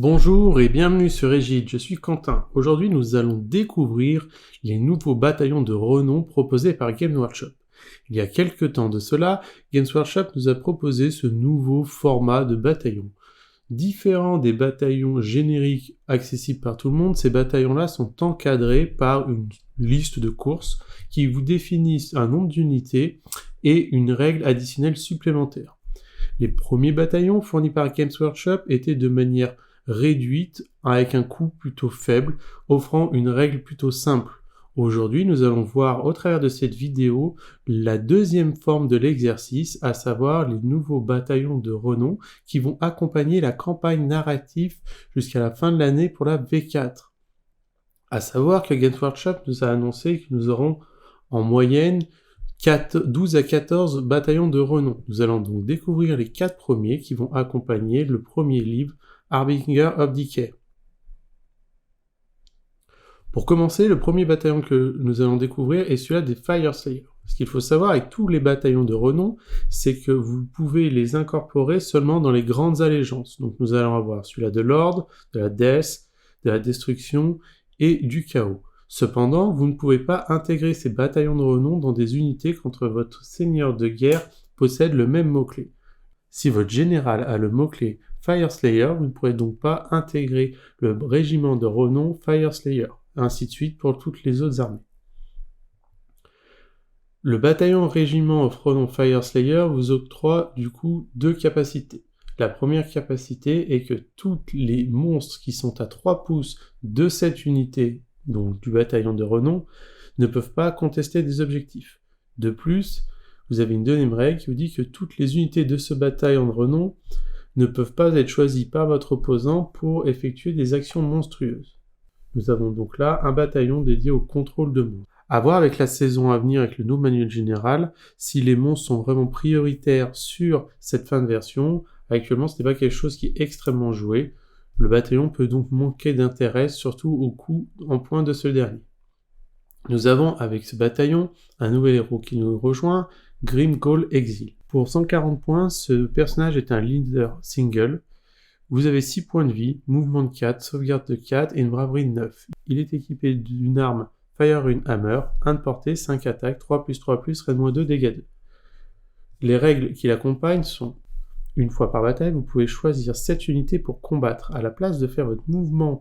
Bonjour et bienvenue sur Égide, je suis Quentin. Aujourd'hui nous allons découvrir les nouveaux bataillons de renom proposés par Games Workshop. Il y a quelques temps de cela, Games Workshop nous a proposé ce nouveau format de bataillon. Différents des bataillons génériques accessibles par tout le monde, ces bataillons-là sont encadrés par une liste de courses qui vous définissent un nombre d'unités et une règle additionnelle supplémentaire. Les premiers bataillons fournis par Games Workshop étaient de manière réduite avec un coût plutôt faible, offrant une règle plutôt simple. Aujourd'hui, nous allons voir au travers de cette vidéo la deuxième forme de l'exercice, à savoir les nouveaux bataillons de renom qui vont accompagner la campagne narrative jusqu'à la fin de l'année pour la V4. À savoir que Games Workshop nous a annoncé que nous aurons en moyenne 12 à 14 bataillons de renom. Nous allons donc découvrir les 4 premiers qui vont accompagner le premier livre, Harbinger of Decay. Pour commencer, le premier bataillon que nous allons découvrir est celui-là des Fyreslayers. Ce qu'il faut savoir avec tous les bataillons de renom, c'est que vous pouvez les incorporer seulement dans les grandes allégeances. Donc nous allons avoir celui-là de l'ordre, de la death, de la destruction et du chaos. Cependant, vous ne pouvez pas intégrer ces bataillons de renom dans des unités quand votre seigneur de guerre possède le même mot-clé. Si votre général a le mot-clé Fyreslayer, vous ne pourrez donc pas intégrer le régiment de renom Fyreslayer, ainsi de suite pour toutes les autres armées. Le bataillon régiment of renom Fyreslayer vous octroie du coup 2 capacités. La première capacité est que tous les monstres qui sont à 3 pouces de cette unité, donc du bataillon de renom, ne peuvent pas contester des objectifs. De plus, vous avez une deuxième règle qui vous dit que toutes les unités de ce bataillon de renom ne peuvent pas être choisies par votre opposant pour effectuer des actions monstrueuses. Nous avons donc là un bataillon dédié au contrôle de monstres. À voir avec la saison à venir avec le nouveau manuel général, si les monstres sont vraiment prioritaires sur cette fin de version. Actuellement, ce n'est pas quelque chose qui est extrêmement joué. Le bataillon peut donc manquer d'intérêt, surtout au coût en points de ce dernier. Nous avons avec ce bataillon un nouvel héros qui nous rejoint, Grimgall Exile. Pour 140 points, ce personnage est un leader single. Vous avez 6 points de vie, mouvement de 4, sauvegarde de 4 et une braverie de 9. Il est équipé d'une arme Fire Rune Hammer, 1 de portée, 5 attaques, 3+3+, raid-2, dégâts 2. Les règles qui l'accompagnent sont: une fois par bataille, vous pouvez choisir 7 unités pour combattre. À la place de faire votre mouvement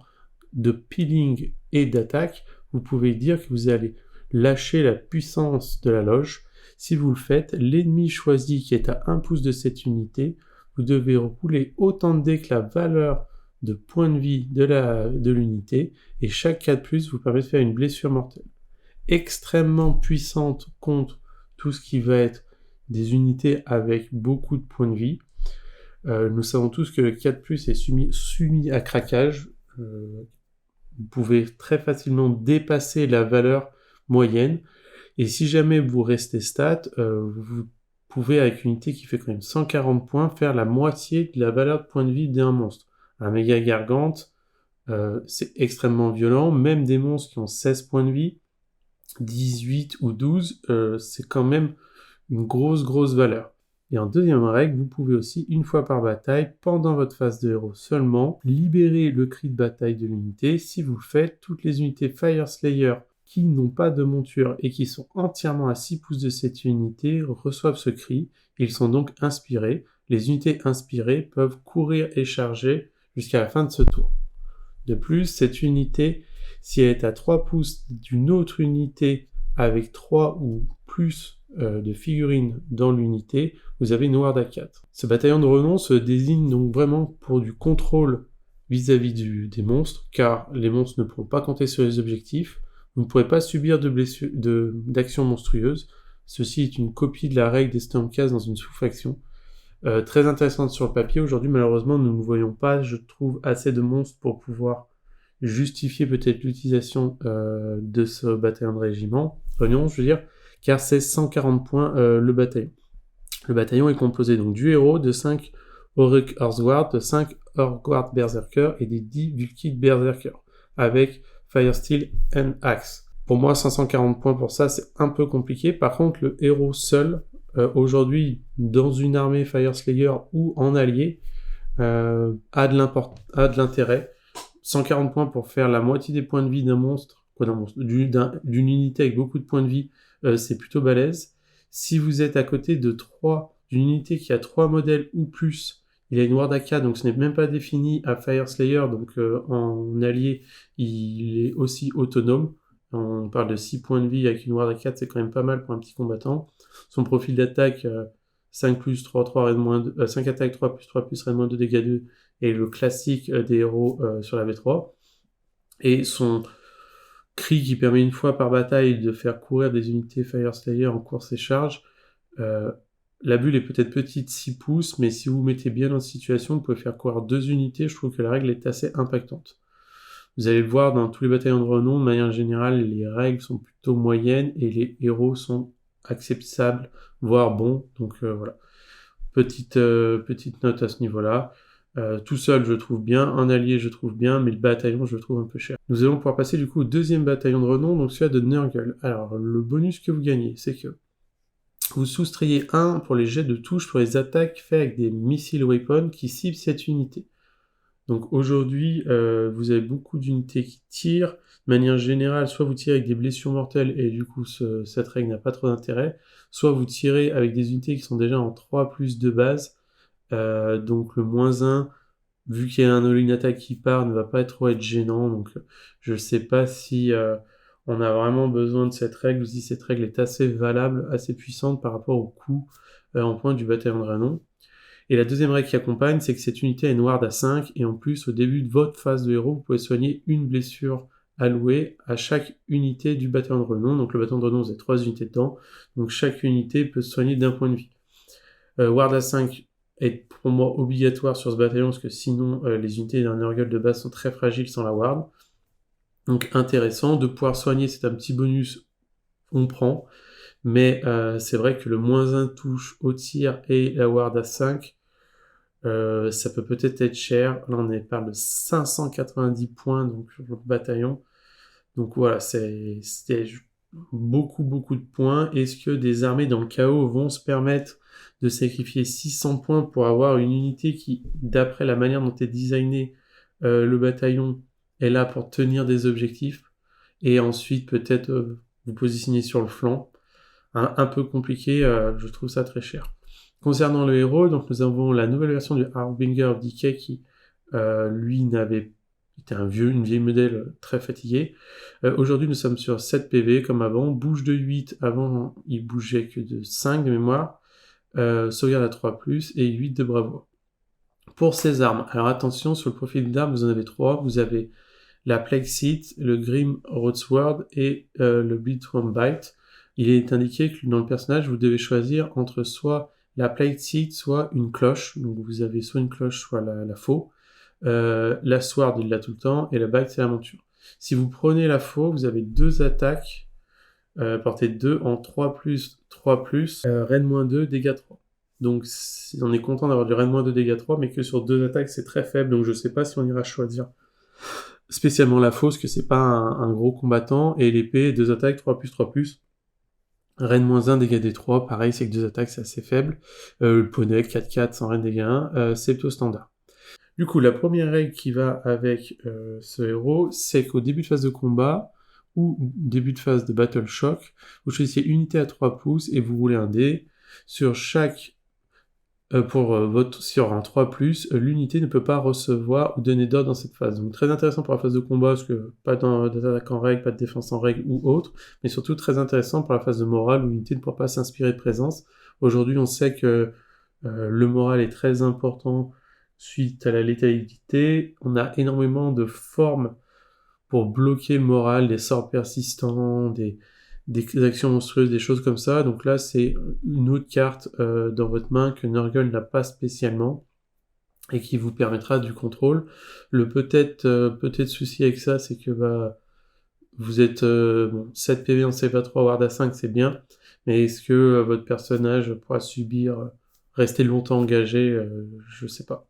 de peeling et d'attaque, vous pouvez dire que vous allez lâcher la puissance de la loge. Si vous le faites, l'ennemi choisi qui est à 1 pouce de cette unité, vous devez rouler autant de dés que la valeur de points de vie de l'unité, et chaque 4+, vous permet de faire une blessure mortelle. Extrêmement puissante contre tout ce qui va être des unités avec beaucoup de points de vie. Nous savons tous que le 4+, est soumis à craquage. Vous pouvez très facilement dépasser la valeur moyenne. Et si jamais vous restez stat, vous pouvez, avec une unité qui fait quand même 140 points, faire la moitié de la valeur de points de vie d'un monstre. Un méga gargante, c'est extrêmement violent. Même des monstres qui ont 16 points de vie, 18 ou 12, c'est quand même une grosse valeur. Et en deuxième règle, vous pouvez aussi, une fois par bataille, pendant votre phase de héros seulement, libérer le cri de bataille de l'unité. Si vous le faites, toutes les unités Fyreslayer qui n'ont pas de monture et qui sont entièrement à 6 pouces de cette unité reçoivent ce cri. Ils sont donc inspirés. Les unités inspirées peuvent courir et charger jusqu'à la fin de ce tour. De plus, cette unité, si elle est à 3 pouces d'une autre unité avec 3 ou plus de figurines dans l'unité, vous avez une ward à 4. Ce bataillon de renom se désigne donc vraiment pour du contrôle vis-à-vis des monstres, car les monstres ne pourront pas compter sur les objectifs. Vous ne pourrez pas subir d'actions monstrueuses. Ceci est une copie de la règle des Stormcast dans une sous-faction. Très intéressante sur le papier. Aujourd'hui, malheureusement, nous ne voyons pas, je trouve, assez de monstres pour pouvoir justifier peut-être l'utilisation de ce bataillon de régiment. Je veux dire, car c'est 140 points le bataillon. Le bataillon est composé donc du héros, de 5 Auric Horseward, de 5 Orgward Berserker et des 10 Vulkid Berserker, avec Firesteel and Axe. Pour moi, 540 points pour ça, c'est un peu compliqué. Par contre, le héros seul, aujourd'hui, dans une armée Fyreslayer ou en allié, a de l'intérêt. 140 points pour faire la moitié des points de vie d'une unité avec beaucoup de points de vie, c'est plutôt balèze. Si vous êtes à côté d'une unité qui a 3 modèles ou plus, il a une Ward AK, donc ce n'est même pas défini à Fire Slayer, donc en allié, il est aussi autonome. On parle de 6 points de vie avec une Ward AK, c'est quand même pas mal pour un petit combattant. Son profil d'attaque, 5 plus 3, 3, raid moins 2, 5 attaques, 3 plus 3 plus, raid moins 2, dégâts 2, et le classique des héros sur la V3. Et son cri qui permet une fois par bataille de faire courir des unités Fire Slayer en course et charge. La bulle est peut-être petite, 6 pouces, mais si vous vous mettez bien dans cette situation, vous pouvez faire courir 2 unités, je trouve que la règle est assez impactante. Vous allez le voir dans tous les bataillons de renom, de manière générale, les règles sont plutôt moyennes et les héros sont acceptables, voire bons, donc voilà. Petite note à ce niveau-là. Tout seul, je trouve bien. En allié, je trouve bien. Mais le bataillon, je le trouve un peu cher. Nous allons pouvoir passer du coup au deuxième bataillon de renom, donc celui de Nurgle. Alors, le bonus que vous gagnez, c'est que vous soustrayez 1 pour les jets de touche pour les attaques faites avec des missile weapons qui ciblent cette unité. Donc aujourd'hui, vous avez beaucoup d'unités qui tirent. De manière générale, soit vous tirez avec des blessures mortelles et du coup cette règle n'a pas trop d'intérêt, soit vous tirez avec des unités qui sont déjà en 3+ de base. Donc le -1, vu qu'il y a un all-in attaque qui part, ne va pas trop être gênant. Donc je ne sais pas si on a vraiment besoin de cette règle ou si cette règle est assez valable, assez puissante par rapport au coût en points du bataillon de Renom. Et la deuxième règle qui accompagne, c'est que cette unité a une ward à 5, et en plus, au début de votre phase de héros, vous pouvez soigner une blessure allouée à chaque unité du bataillon de renom. Donc le bataillon de renom, vous avez 3 unités dedans, donc chaque unité peut se soigner d'1 point de vie. Ward à 5 est pour moi obligatoire sur ce bataillon, parce que sinon les unités d'un Nurgle de base sont très fragiles sans la ward. Donc intéressant, de pouvoir soigner, c'est un petit bonus, on prend. Mais c'est vrai que le -1 touche au tir et la ward à 5, ça peut peut-être être cher. Là, on parle de 590 points donc, sur le bataillon. Donc voilà, c'est beaucoup de points. Est-ce que des armées dans le chaos vont se permettre de sacrifier 600 points pour avoir une unité qui, d'après la manière dont est designé le bataillon, est là pour tenir des objectifs et ensuite peut-être vous positionner sur le flanc? Un peu compliqué, je trouve ça très cher. Concernant le héros, donc nous avons la nouvelle version du Harbinger of Decay qui, lui, était une vieille modèle très fatiguée. Aujourd'hui, nous sommes sur 7 PV comme avant, bouge de 8, avant il bougeait que de 5 de mémoire, sauvegarde à 3+, et 8 de bravoure. Pour ces armes, alors attention, sur le profil d'armes, vous en avez 3, vous avez la Plague Seat, le Grim Roadsword et le Bleedworm Bite. Il est indiqué que dans le personnage, vous devez choisir entre soit la Plague Seat, soit une cloche. Donc vous avez soit une cloche, soit la faux. La Sword, il l'a tout le temps, et la Bite, c'est la monture. Si vous prenez la faux, vous avez 2 attaques, portée 2 en 3+, 3+, raid -2, dégâts 3. Donc on est content d'avoir du raid -2, dégâts 3, mais que sur 2 attaques, c'est très faible, donc je sais pas si on ira choisir spécialement la fausse, que c'est pas un gros combattant, et l'épée, 2 attaques, 3+, 3+, raid -1, dégâts des 3, pareil, c'est que 2 attaques, c'est assez faible. Le poney, 4-4, sans raid dégâts 1, c'est plutôt standard. Du coup, la première règle qui va avec ce héros, c'est qu'au début de phase de combat, ou début de phase de Battle Shock, vous choisissez unité à 3 pouces, et vous roulez un dé. Sur chaque sur un 3+, l'unité ne peut pas recevoir ou donner d'ordre dans cette phase. Donc très intéressant pour la phase de combat, parce que pas d'attaque en règle, pas de défense en règle ou autre, mais surtout très intéressant pour la phase de morale, où l'unité ne pourra pas s'inspirer de présence. Aujourd'hui, on sait que le moral est très important suite à la létalité. On a énormément de formes pour bloquer le moral, des sorts persistants, des actions monstrueuses, des choses comme ça. Donc là, c'est une autre carte dans votre main que Nurgle n'a pas spécialement et qui vous permettra du contrôle. Le peut-être souci avec ça, c'est que vous êtes 7 PV en save à 3, ward à 5, c'est bien, mais est-ce que votre personnage pourra rester longtemps engagé, je sais pas.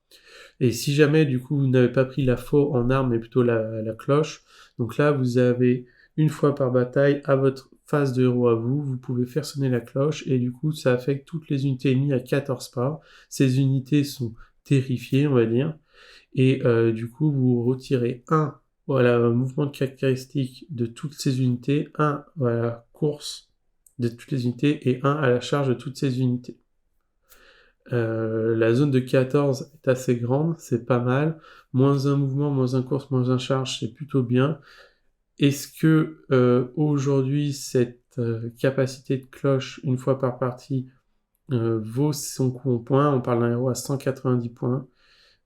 Et si jamais, du coup, vous n'avez pas pris la faux en arme, mais plutôt la cloche, donc là, vous avez une fois par bataille, à votre phase de héros à vous pouvez faire sonner la cloche, et du coup, ça affecte toutes les unités ennemies à 14 pas. Ces unités sont terrifié, on va dire. Et du coup, vous retirez un mouvement de caractéristique de toutes ces unités, un à la course de toutes les unités et un à la charge de toutes ces unités. La zone de 14 est assez grande, c'est pas mal. Moins un mouvement, moins un course, moins un charge, c'est plutôt bien. Est-ce que aujourd'hui, cette capacité de cloche, une fois par partie, vaut son coup en points? On parle d'un héros à 190 points.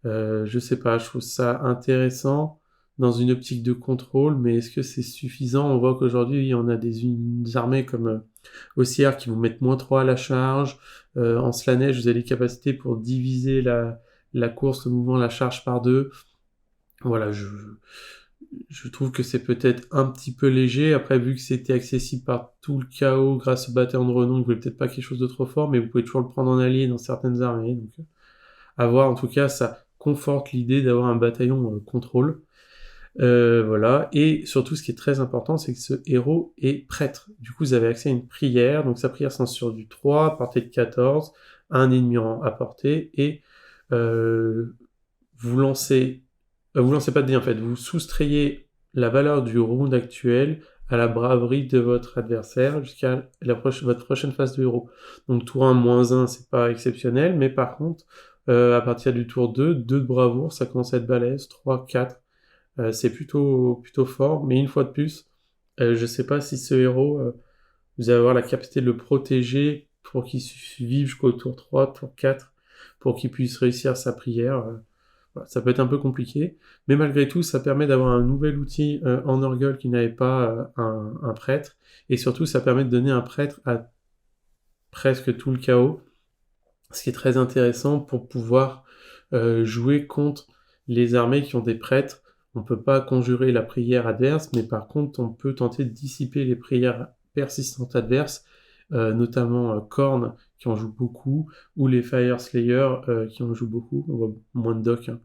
Je sais pas, je trouve ça intéressant dans une optique de contrôle, mais est-ce que c'est suffisant? On voit qu'aujourd'hui, on a des armées comme OCR qui vous mettent -3 à la charge. En Slanesh, vous avez les capacités pour diviser la course, le mouvement, la charge par 2. Voilà, je trouve que c'est peut-être un petit peu léger. Après, vu que c'était accessible par tout le chaos grâce au bataillon de renom, vous voulez peut-être pas quelque chose de trop fort, mais vous pouvez toujours le prendre en allié dans certaines armées. Donc, à voir, en tout cas, ça conforte l'idée d'avoir un bataillon contrôle. Voilà. Et surtout, ce qui est très important, c'est que ce héros est prêtre. Du coup, vous avez accès à une prière. Donc, sa prière c'est sur du 3, portée de 14, un ennemi à portée, et vous lancez pas de dés en fait, vous soustrayez la valeur du round actuel à la braverie de votre adversaire jusqu'à votre prochaine phase de héros. Donc tour 1, -1, c'est pas exceptionnel, mais par contre, à partir du tour 2, 2 de bravoure, ça commence à être balèze, 3, 4, c'est plutôt fort, mais une fois de plus, je sais pas si ce héros, vous allez avoir la capacité de le protéger pour qu'il vive jusqu'au tour 3, tour 4, pour qu'il puisse réussir sa prière. Voilà, ça peut être un peu compliqué, mais malgré tout, ça permet d'avoir un nouvel outil en Nurgle qui n'avait pas un prêtre, et surtout, ça permet de donner un prêtre à presque tout le chaos, ce qui est très intéressant pour pouvoir jouer contre les armées qui ont des prêtres. On peut pas conjurer la prière adverse, mais par contre, on peut tenter de dissiper les prières persistantes adverses, notamment Khorne, qui en joue beaucoup, ou les Fire Slayer, qui en jouent beaucoup. On voit moins de doc, hein.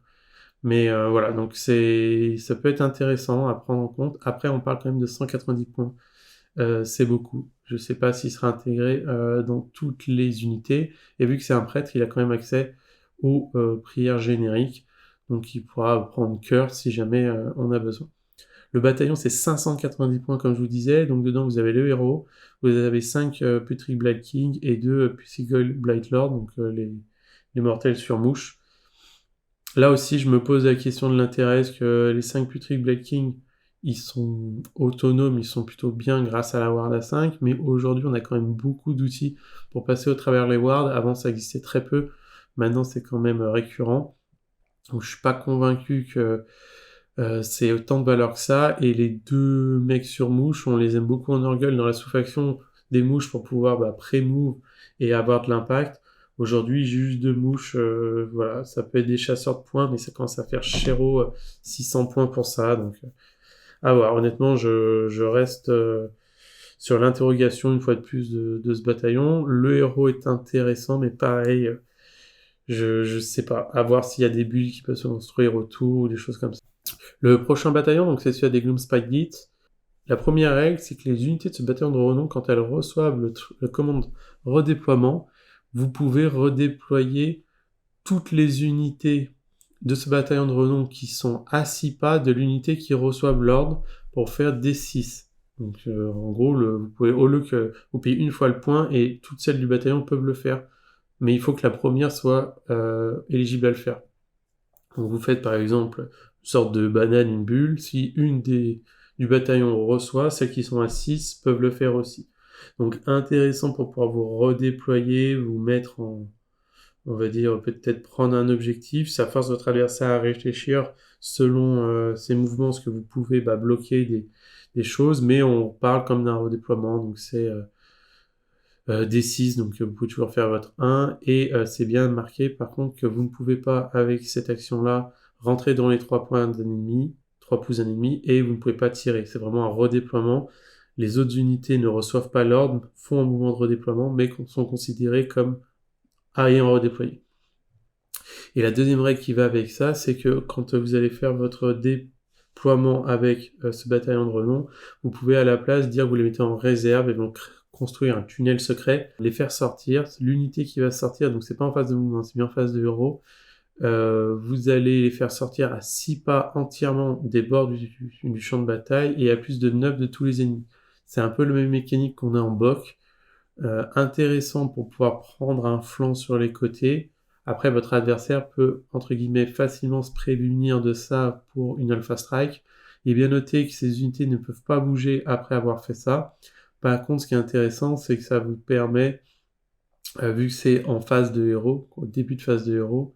Mais voilà, donc ça peut être intéressant à prendre en compte. Après, on parle quand même de 190 points. C'est beaucoup. Je sais pas s'il sera intégré dans toutes les unités. Et vu que c'est un prêtre, il a quand même accès aux prières génériques. Donc il pourra prendre cœur si jamais on a besoin. Le bataillon, c'est 590 points, comme je vous disais. Donc dedans, vous avez le héros. Vous avez 5 Putrid Blight King et 2 Pussygoyle Blight Lord, donc les mortels sur mouche. Là aussi, je me pose la question de l'intérêt. Est-ce que les 5 Putrid Blight King, ils sont autonomes, ils sont plutôt bien grâce à la Ward à 5, mais aujourd'hui, on a quand même beaucoup d'outils pour passer au travers les Wards. Avant, ça existait très peu. Maintenant, c'est quand même récurrent. Donc, je suis pas convaincu que c'est autant de valeur que ça. Et les 2 mecs sur mouche, on les aime beaucoup en Nurgle dans la sous-faction des mouches pour pouvoir pré-move et avoir de l'impact. Aujourd'hui, juste 2 mouches, voilà, ça peut être des chasseurs de points, mais ça commence à faire chéro 600 points pour ça. Donc, à voir. Honnêtement, je reste sur l'interrogation une fois de plus de ce bataillon. Le héros est intéressant, mais pareil, je sais pas. À voir s'il y a des bulles qui peuvent se construire autour ou des choses comme ça. Le prochain bataillon, donc c'est celui des Gloomspite Gate. La première règle, c'est que les unités de ce bataillon de renom, quand elles reçoivent le commande redéploiement, vous pouvez redéployer toutes les unités de ce bataillon de renom qui sont à 6 pas de l'unité qui reçoivent l'ordre pour faire D6. Donc en gros, vous pouvez, au lieu que vous payez une fois le point, et toutes celles du bataillon peuvent le faire. Mais il faut que la première soit éligible à le faire. Donc vous faites par exemple une sorte de banane, une bulle. Si une du bataillon reçoit, celles qui sont à 6 peuvent le faire aussi. Donc intéressant pour pouvoir vous redéployer, vous mettre en, on va dire, peut-être prendre un objectif, ça force votre adversaire à réfléchir selon ses mouvements, ce que vous pouvez bloquer des choses, mais on parle comme d'un redéploiement, donc c'est D6, donc vous pouvez toujours faire votre 1, et c'est bien marqué par contre que vous ne pouvez pas, avec cette action-là, rentrer dans les 3 points d'un ennemi, 3 pouces d'un ennemi, et vous ne pouvez pas tirer, c'est vraiment un redéploiement. Les autres unités ne reçoivent pas l'ordre, font un mouvement de redéploiement, mais sont considérées comme ayant redéployé. Et la deuxième règle qui va avec ça, c'est que quand vous allez faire votre déploiement avec ce bataillon de renom, vous pouvez à la place dire que vous les mettez en réserve et donc construire un tunnel secret, les faire sortir. L'unité qui va sortir, donc c'est pas en phase de mouvement, c'est bien en phase de héros, Vous allez les faire sortir à 6 pas entièrement des bords du champ de bataille et à plus de 9 de tous les ennemis. C'est un peu le même mécanique qu'on a en BOC. Intéressant pour pouvoir prendre un flanc sur les côtés. Après, votre adversaire peut, entre guillemets, facilement se prémunir de ça pour une Alpha Strike. Il est bien noté que ces unités ne peuvent pas bouger après avoir fait ça. Par contre, ce qui est intéressant, c'est que ça vous permet, vu que c'est en phase de héros, au début de phase de héros,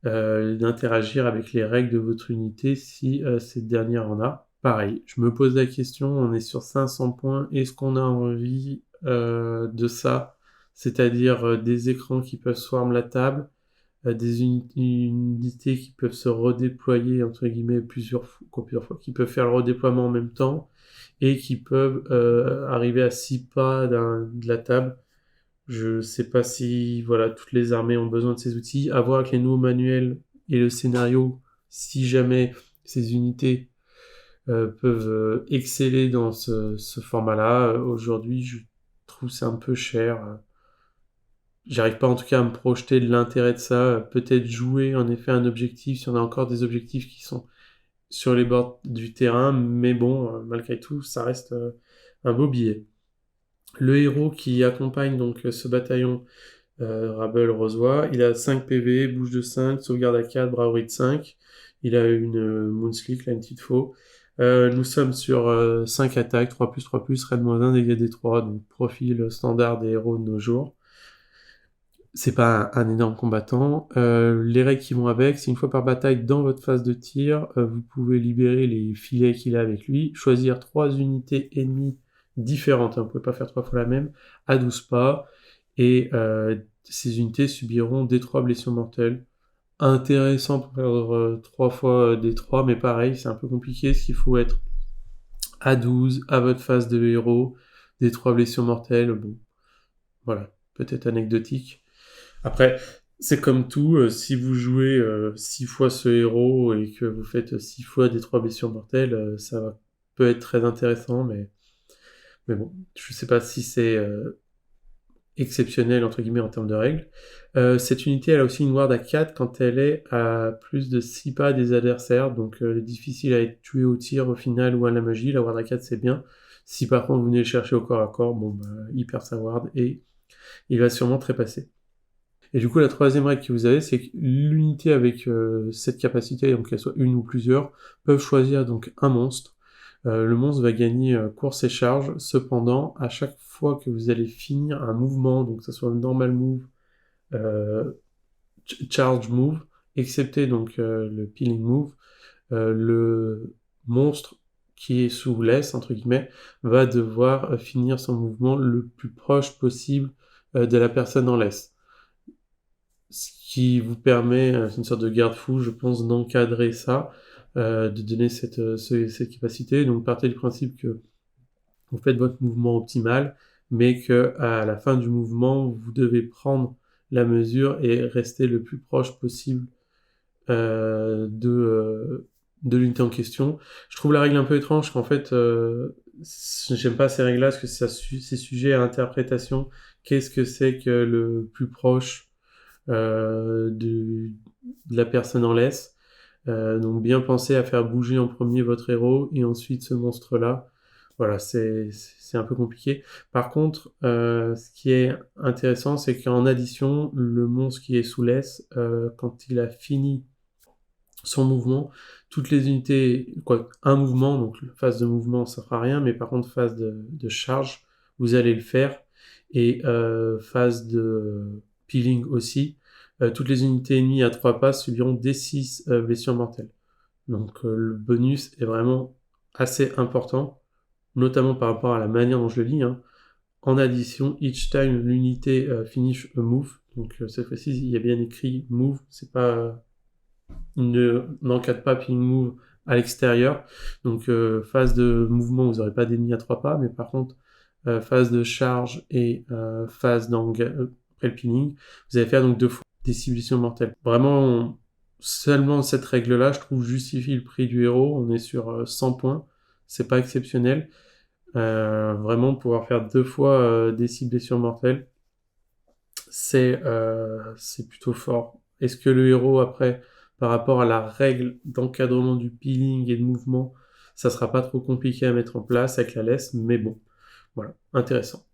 d'interagir avec les règles de votre unité si cette dernière en a. Pareil, je me pose la question, on est sur 500 points, est-ce qu'on a envie de ça? C'est-à-dire des écrans qui peuvent swarm la table, des unités qui peuvent se redéployer, entre guillemets, plusieurs fois, qui peuvent faire le redéploiement en même temps, et qui peuvent arriver à 6 pas de la table. Je sais pas si voilà, toutes les armées ont besoin de ces outils. À voir avec les nouveaux manuels et le scénario, si jamais ces unités peuvent exceller dans ce format-là. Aujourd'hui, je trouve c'est un peu cher. J'arrive pas en tout cas à me projeter de l'intérêt de ça. Peut-être jouer en effet un objectif, si on a encore des objectifs qui sont sur les bords du terrain, mais bon, malgré tout, ça reste un beau billet. Le héros qui accompagne donc ce bataillon Rabel Rosoy, il a 5 PV, bouche de 5, sauvegarde à 4, braverie de 5. Il a une Moonslick, là, une petite faux. Nous sommes sur 5 attaques, 3+, raid -1, dégâts des 3, donc profil standard des héros de nos jours. C'est pas un énorme combattant. Les règles qui vont avec, c'est une fois par bataille dans votre phase de tir, vous pouvez libérer les filets qu'il a avec lui, choisir 3 unités ennemies différentes, hein, vous pouvez pas faire 3 fois la même, à 12 pas, et ces unités subiront des 3 blessures mortelles. Intéressant pour perdre 3 fois des 3, mais pareil, c'est un peu compliqué, parce qu'il faut être à 12, à votre phase de héros, des 3 blessures mortelles, bon, voilà, peut-être anecdotique. Après, c'est comme tout, si vous jouez 6 fois ce héros et que vous faites 6 fois des 3 blessures mortelles, ça peut être très intéressant, mais bon, je sais pas si c'est exceptionnel entre guillemets en termes de règles. Cette unité elle a aussi une ward à 4 quand elle est à plus de 6 pas des adversaires, donc difficile à être tué au tir au final ou à la magie. La ward à 4 c'est bien. Si par contre vous venez le chercher au corps à corps, bon bah, il perd sa ward et il va sûrement trépasser. Et du coup, la troisième règle que vous avez, c'est que l'unité avec cette capacité, donc qu'elle soit une ou plusieurs, peuvent choisir donc un monstre. Le monstre va gagner course et charge. Cependant, à chaque fois que vous allez finir un mouvement, donc que ce soit un normal move, charge move, excepté donc le peeling move, le monstre qui est sous laisse, entre guillemets, va devoir finir son mouvement le plus proche possible de la personne en laisse. Ce qui vous permet, c'est une sorte de garde-fou, je pense, d'encadrer ça, de donner cette capacité. Donc partez du principe que vous faites votre mouvement optimal, mais que à la fin du mouvement, vous devez prendre la mesure et rester le plus proche possible de l'unité en question. Je trouve la règle un peu étrange, qu'en fait, j'aime pas ces règles-là, parce que c'est sujet à interprétation. Qu'est-ce que c'est que le plus proche de la personne en laisse. Donc bien penser à faire bouger en premier votre héros et ensuite ce monstre-là. Voilà, c'est un peu compliqué. Par contre, ce qui est intéressant, c'est qu'en addition, le monstre qui est sous laisse, quand il a fini son mouvement, toutes les unités, un mouvement, donc phase de mouvement, ça fera rien, mais par contre phase de charge, vous allez le faire, et phase de peeling aussi, toutes les unités ennemies à 3 pas subiront D6 blessures mortelles. Donc le bonus est vraiment assez important, notamment par rapport à la manière dont je le lis, hein. En addition, each time l'unité finish a move, donc cette fois-ci il y a bien écrit move, c'est pas n'encadre pas peeling move à l'extérieur. Donc phase de mouvement, vous n'aurez pas d'ennemis à 3 pas, mais par contre phase de charge et phase après le peeling, vous allez faire donc 2 fois des civilisations mortelles. Vraiment, seulement cette règle-là, je trouve, justifie le prix du héros. On est sur 100 points, c'est pas exceptionnel. Vraiment, pouvoir faire 2 fois des civilisations mortelles, c'est plutôt fort. est-ce que le héros, après, par rapport à la règle d'encadrement du peeling et de mouvement, ça sera pas trop compliqué à mettre en place avec la laisse, mais bon, voilà, intéressant.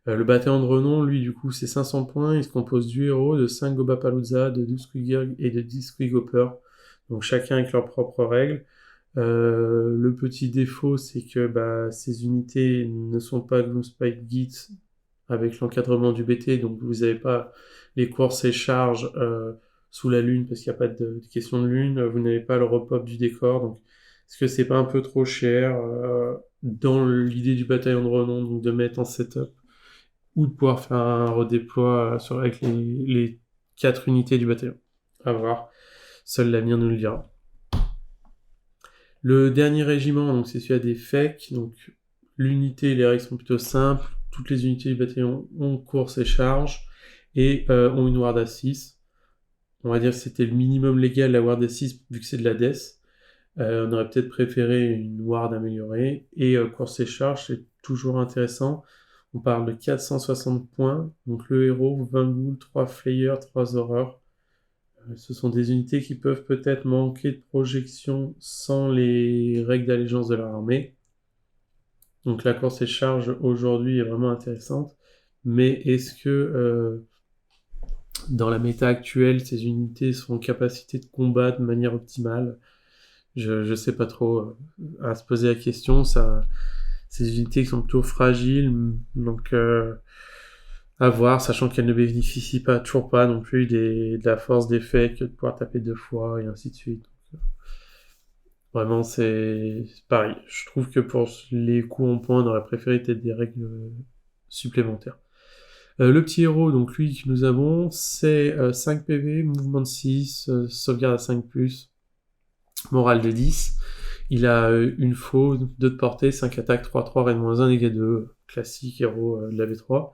Le bataillon de renom, lui, du coup, c'est 500 points. Il se compose du héros, de 5 Gobapalooza, de 12 Quick et de 10 Quick Hopper. Donc chacun avec leurs propres règles. Le petit défaut, c'est que ces unités ne sont pas Gloomspite Git avec l'encadrement du BT, donc vous n'avez pas les courses et charges sous la lune parce qu'il n'y a pas de question de lune. Vous n'avez pas le repop du décor, donc est-ce que c'est pas un peu trop cher dans l'idée du bataillon de renom, donc de mettre en setup ou de pouvoir faire un redéploie avec les 4 unités du bataillon. À voir. Seul l'avenir nous le dira. Le dernier régiment, donc c'est celui à des fakes. Donc l'unité et les règles sont plutôt simples. Toutes les unités du bataillon ont course et charge et ont une ward à 6. On va dire que c'était le minimum légal, la ward à 6, vu que c'est de la death. On aurait peut-être préféré une ward améliorée. Et course et charge, c'est toujours intéressant. On parle de 460 points. Donc le héros, 20 ghouls, 3 flayers, 3 horreurs. Ce sont des unités qui peuvent peut-être manquer de projection sans les règles d'allégeance de leur armée. Donc la course et charge aujourd'hui est vraiment intéressante. Mais est-ce que dans la méta actuelle, ces unités sont en capacité de combat de manière optimale? Je sais pas trop à se poser la question. Ces unités qui sont plutôt fragiles, donc à voir, sachant qu'elles ne bénéficient toujours pas non plus de la force d'effet que de pouvoir taper 2 fois et ainsi de suite. Donc, vraiment, c'est pareil. Je trouve que pour les coups en point, on aurait préféré peut-être des règles supplémentaires. Le petit héros, donc lui que nous avons, c'est 5 PV, mouvement de 6, sauvegarde à 5+, morale de 10. Il a une faux, 2 de portée, 5 attaques, 3-3, raid -1, dégâts 2, classique héros de la V3.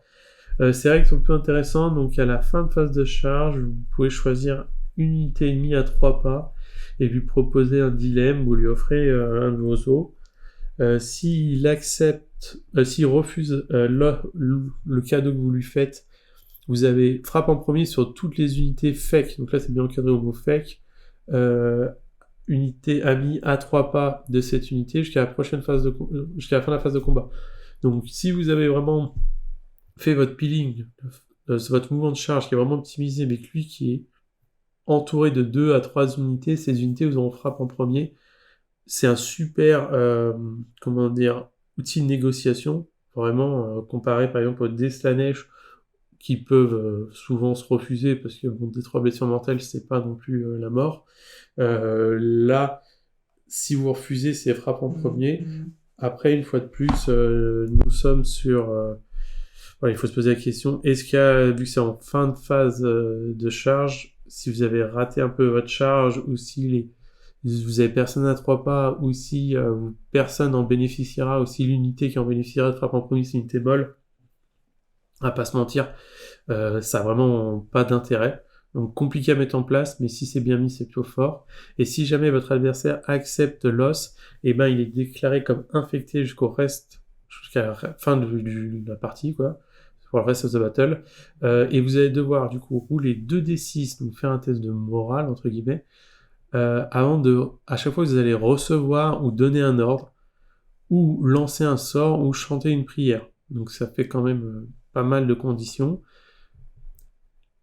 Ces règles sont plutôt intéressantes, donc à la fin de phase de charge, vous pouvez choisir une unité ennemie à 3 pas et lui proposer un dilemme, vous lui offrez un de vos os. S'il refuse le cadeau que vous lui faites, vous avez frappe en premier sur toutes les unités fake, donc là c'est bien encadré au mot fake, unité amie à 3 pas de cette unité jusqu'à la fin de la phase de combat. Donc si vous avez vraiment fait votre peeling, votre mouvement de charge qui est vraiment optimisé, mais que lui qui est entouré de 2 à 3 unités, ces unités vous en frappent en premier. C'est un super outil de négociation, vraiment comparé par exemple aux Deslanesh qui peuvent souvent se refuser parce que des 3 blessures mortelles c'est pas non plus la mort. Là, si vous refusez, c'est frappe en premier. Après, une fois de plus, nous sommes sur voilà, il faut se poser la question, est-ce qu'il y a, vu que c'est en fin de phase de charge, si vous avez raté un peu votre charge, ou si vous avez personne à 3 pas, ou si personne en bénéficiera, ou si l'unité qui en bénéficiera de frappe en premier, c'est une unité molle, à pas se mentir, ça a vraiment pas d'intérêt. Donc compliqué à mettre en place, mais si c'est bien mis, c'est plutôt fort. Et si jamais votre adversaire accepte l'os, et ben il est déclaré comme infecté jusqu'à la fin de la partie, quoi, pour le reste of the battle. Et vous allez devoir du coup rouler 2d6, donc faire un test de morale entre guillemets, à chaque fois que vous allez recevoir ou donner un ordre, ou lancer un sort, ou chanter une prière. Donc ça fait quand même pas mal de conditions.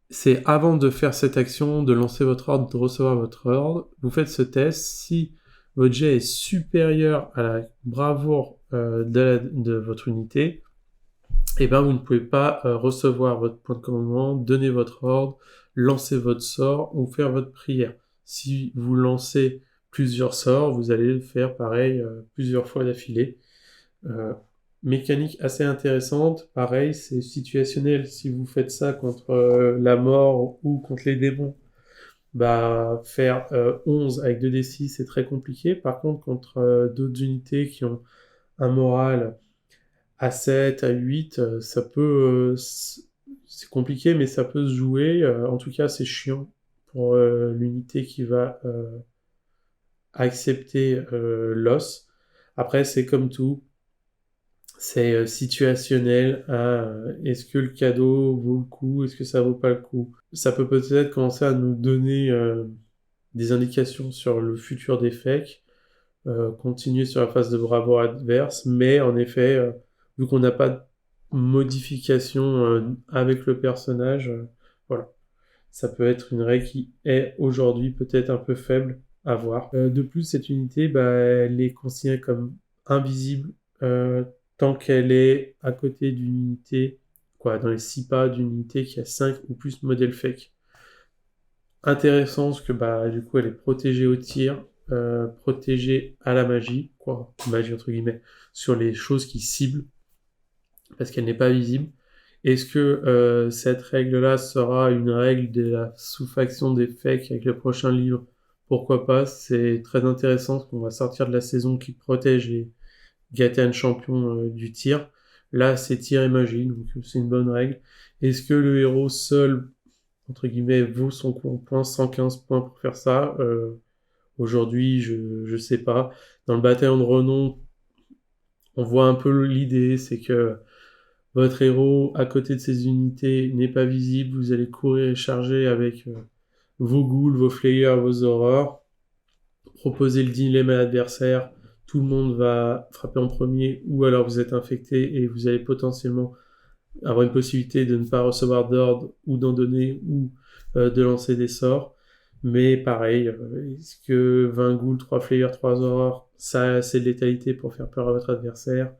C'est avant de faire cette action, de lancer votre ordre, de recevoir votre ordre, vous faites ce test. Si votre jet est supérieur à la bravoure de votre unité, et ben vous ne pouvez pas recevoir votre point de commandement, donner votre ordre, lancer votre sort ou faire votre prière. Si vous lancez plusieurs sorts, vous allez le faire pareil plusieurs fois d'affilée. Mécanique assez intéressante, pareil, c'est situationnel. Si vous faites ça contre la mort ou contre les démons, faire 11 avec 2d6 c'est très compliqué. Par contre, contre d'autres unités qui ont un moral à 7, à 8, ça peut... c'est compliqué, mais ça peut se jouer. En tout cas, c'est chiant pour l'unité qui va accepter l'os. Après, c'est comme tout. C'est situationnel à est-ce que le cadeau vaut le coup, est-ce que ça vaut pas le coup. Ça peut peut-être commencer à nous donner des indications sur le futur des fakes, continuer sur la phase de bravoure adverse, mais en effet, vu qu'on n'a pas de modification avec le personnage, voilà. Ça peut être une règle qui est aujourd'hui peut-être un peu faible à voir. De plus, cette unité, elle est considérée comme invisible tant qu'elle est à côté d'une unité, dans les 6 pas d'une unité qui a 5 ou plus modèles fake. Intéressant parce que du coup elle est protégée au tir, protégée à la magie, magie entre guillemets, sur les choses qui ciblent, parce qu'elle n'est pas visible. Est-ce que cette règle-là sera une règle de la sous-faction des fakes avec le prochain livre? Pourquoi pas? C'est très intéressant parce qu'on va sortir de la saison qui protège les Gaetan champions du tir. Là, c'est tir et magie, donc c'est une bonne règle. Est-ce que le héros seul, entre guillemets, vaut son coup en points, 115 points pour faire ça? Aujourd'hui, je sais pas. Dans le bataillon de renom, on voit un peu l'idée, c'est que votre héros, à côté de ses unités, n'est pas visible. Vous allez courir et charger avec vos ghouls, vos flayers, vos horreurs. Proposer le dilemme à l'adversaire. Tout le monde va frapper en premier, ou alors vous êtes infecté et vous allez potentiellement avoir une possibilité de ne pas recevoir d'ordre, ou d'en donner, ou de lancer des sorts. Mais pareil, est-ce que 20 ghouls, 3 flayers, 3 horreurs, ça a assez de létalité pour faire peur à votre adversaire?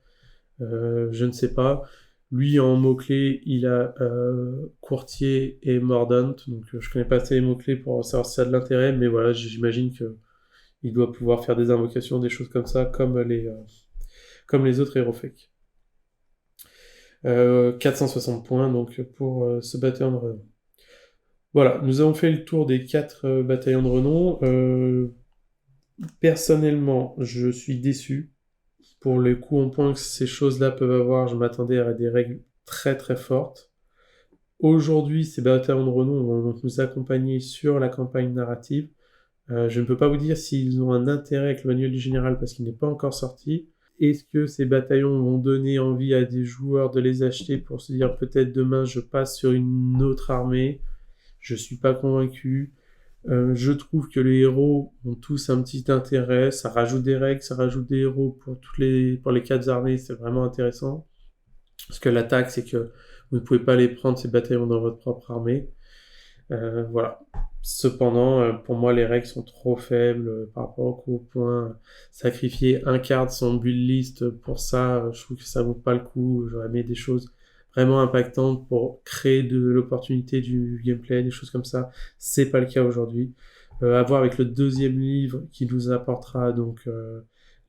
Je ne sais pas. Lui, en mots-clés, il a courtier et mordant. Donc, je connais pas assez les mots-clés pour savoir si ça a de l'intérêt, mais voilà, j'imagine que il doit pouvoir faire des invocations, des choses comme ça, comme les autres héros fake. 460 points, donc, pour ce bataillon de renom. Voilà, nous avons fait le tour des 4 bataillons de renom. Personnellement, je suis déçu. Pour les coups en point que ces choses-là peuvent avoir, je m'attendais à des règles très très fortes. Aujourd'hui, ces bataillons de renom vont donc nous accompagner sur la campagne narrative. Je ne peux pas vous dire s'ils ont un intérêt avec le manuel du général parce qu'il n'est pas encore sorti. Est-ce que ces bataillons vont donner envie à des joueurs de les acheter pour se dire peut-être demain je passe sur une autre armée? Je suis pas convaincu. Je trouve que les héros ont tous un petit intérêt. Ça rajoute des règles, ça rajoute des héros pour les 4 armées. C'est vraiment intéressant. Parce que l'attaque, c'est que vous ne pouvez pas les prendre ces bataillons dans votre propre armée. Voilà. Cependant, pour moi, les règles sont trop faibles par rapport au coup au point. Sacrifier un quart de son build list pour ça, je trouve que ça vaut pas le coup. J'aurais aimé des choses vraiment impactantes pour créer de l'opportunité du gameplay, des choses comme ça. C'est pas le cas aujourd'hui. À voir avec le deuxième livre qui nous apportera donc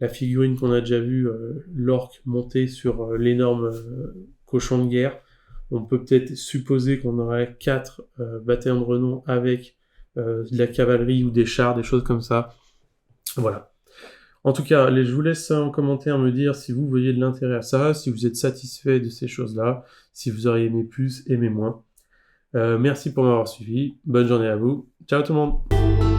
la figurine qu'on a déjà vue, l'orque monté sur l'énorme cochon de guerre. On peut peut-être supposer qu'on aurait 4 bataillons de renom avec de la cavalerie ou des chars, des choses comme ça. Voilà. En tout cas, je vous laisse en commentaire me dire si vous voyez de l'intérêt à ça, si vous êtes satisfait de ces choses-là, si vous auriez aimé plus, aimé moins. Merci pour m'avoir suivi. Bonne journée à vous. Ciao tout le monde.